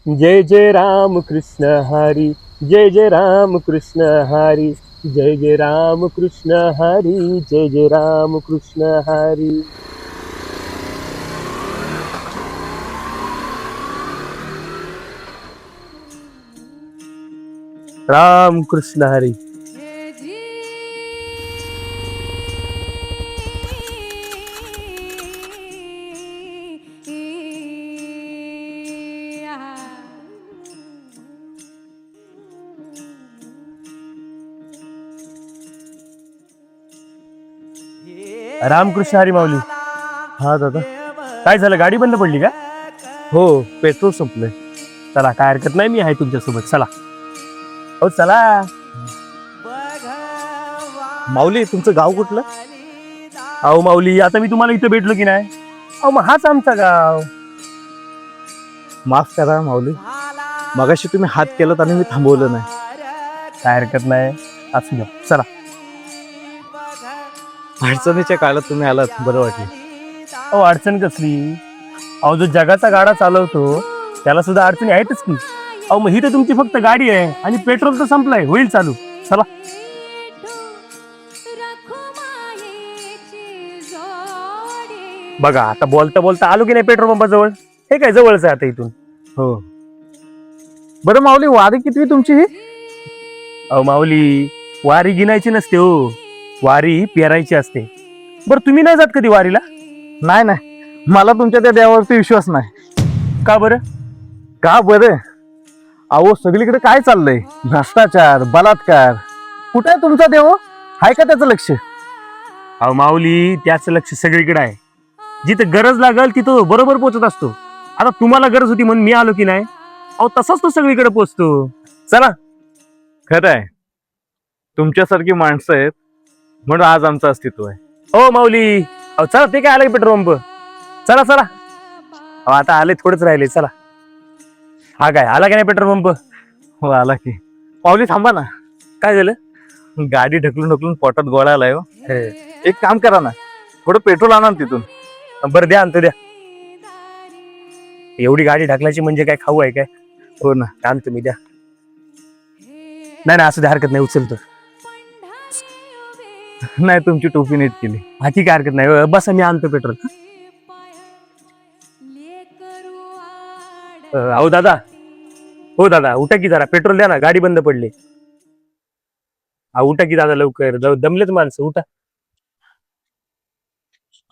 जय जय राम कृष्ण हरी, जय जय राम कृष्ण हरी, जय जय राम कृष्ण हरी, जय जय राम कृष्ण हरी. राम कृष्ण हरी. रामकृष्ण हरी माऊली. हा दादा, काय झालं? गाडी बंद पडली का? हो, पेट्रोल संपलंय. चला, काय हरकत नाही, मी आहे तुमच्यासोबत. चला हो, चला. माऊली, तुमचं गाव कुठलं? अहो माऊली, आता मी तुम्हाला इथं भेटलो की नाही? अहो मग हाच आमचा गाव. माफ करा माऊली, मगाशी तुम्ही हात केलात आणि मी थांबवलं नाही. काय हरकत नाही, असू द्या. चला. अडचणीच्या काळात तुम्ही आलात, बरं वाटलं. अहो अडचण कसली? अहो जो जगाचा गाडा चालवतो त्याला सुद्धा अडचणी आहेतच की. अहो मग ही तर तुमची फक्त गाडी आहे आणि पेट्रोल तर संपलंय, होईल चालू. चला. बघा, आता बोलता बोलता आलो की नाही पेट्रोल पंपाजवळ. हे काय जवळच आहे आता इथून. हो. बरं माऊली, वारी कितवी तुमची ही? अहो माऊली, वारी गिनायची नसते हो, वारी पेरायची असते. बरं तुम्ही नाही जात कधी वारीला? नाही नाही, मला तुमच्या त्या देवावरती विश्वास नाही. का बरं? का बरं? अहो सगळीकडे काय चाललंय? भ्रष्टाचार, बलात्कार. कुठे आहे तुमचा देव? आहे का त्याचं लक्ष? अहो माऊली, त्याचं लक्ष सगळीकडे आहे. जिथं गरज लागल तिथं बरोबर पोहोचत असतो. आता तुम्हाला गरज होती म्हणून मी आलो की नाही? अहो तसाच तो सगळीकडे पोहोचतो. चला. खरं आहे, तुमच्यासारखी माणसं आहेत म्हणून आज आमचं अस्तित्व आहे. हो माऊली. अहो चला, ते काय आलं की पेट्रोल पंप. चला चला. अहो आता आले, थोडंच राहिले. चला. हा काय आला की नाही पेट्रोल पंप? हो, आला की. माऊली थांबा ना, काय झालं? गाडी ढकलून ढकलून पोटात गोळा आलाय हो. एक काम करा ना, थोडं पेट्रोल आणा ना तिथून. बरं द्या, आणतो द्या. एवढी गाडी ढकलायची म्हणजे काय खाऊ आहे काय? हो ना. आणतो मी, द्या. नाही नाही, असं द्या, हरकत नाही, उचलतो. नाही, तुमची टोपी नीट केली. हा ठीक आहे, हरकत नाही. बस मी आणतो पेट्रोल. अहो दादा, हो दादा, उठा की जरा, पेट्रोल द्या ना, गाडी बंद पडली. हा उठा की दादा, लवकर. दमलेत माणसं, उठा.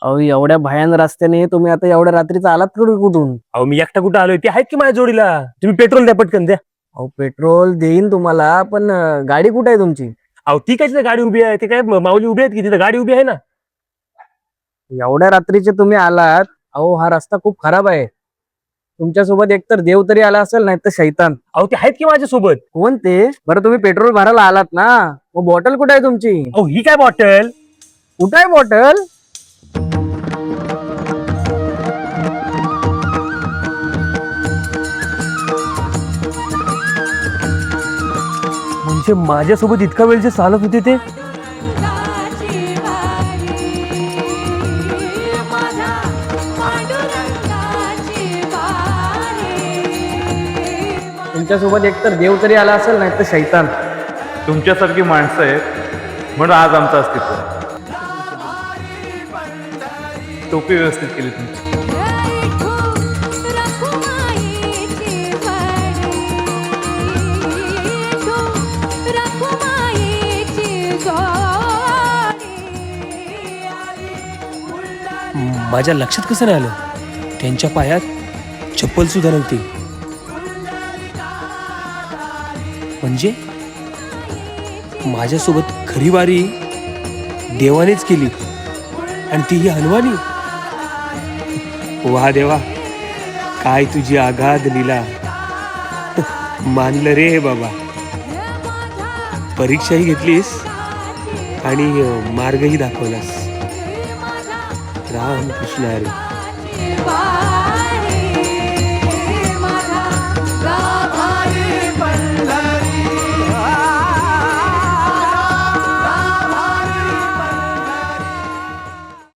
अहो एवढ्या भयान रस्त्याने तुम्ही आता एवढ्या रात्रीचा आलात कुठून? अहो मी एकटा कुठं आलोय? ते आहेत की माझ्या जोडीला. तुम्ही पेट्रोल द्या, पटकन द्या. अहो पेट्रोल देईन तुम्हाला, पण गाडी कुठे आहे तुमची? अहो ती काय, तिथं गाडी उभी आहे. ते काय माऊली उभी आहेत की तिथं? गाडी उभी आहे ना. एवढ्या रात्रीचे तुम्ही आलात. अहो हा रस्ता खूप खराब आहे. तुमच्यासोबत एकतर देव तरी आला असेल, नाही तर शैतान. अहो ते आहेत की माझ्या सोबत. कोण ते? बरं तुम्ही पेट्रोल भरायला आलात ना, मग बॉटल कुठे आहे तुमची? अहो ही काय बॉटल? कुठे आहे बॉटल? म्हणजे माझ्यासोबत इतका वेळ जे चालत होते ते? तुमच्यासोबत एकतर देव तरी आला असेल, नाही तर शैतान. तुमच्यासारखी माणसं आहेत म्हणून आज आमचं अस्तित्व आहे. टोपी व्यवस्थित केली तुमची. माझ्या लक्षात कसं नाही आलं? त्यांच्या पायात चप्पल सुद्धा नव्हती. म्हणजे माझ्यासोबत खरी वारी देवानेच केली, आणि तीही हनुमानी. वा देवा, काय तुझी आगाध लीला. मानलं रे बाबा. परीक्षाही घेतलीस आणि मार्गही दाखवलास. राम कृष्ण हरी.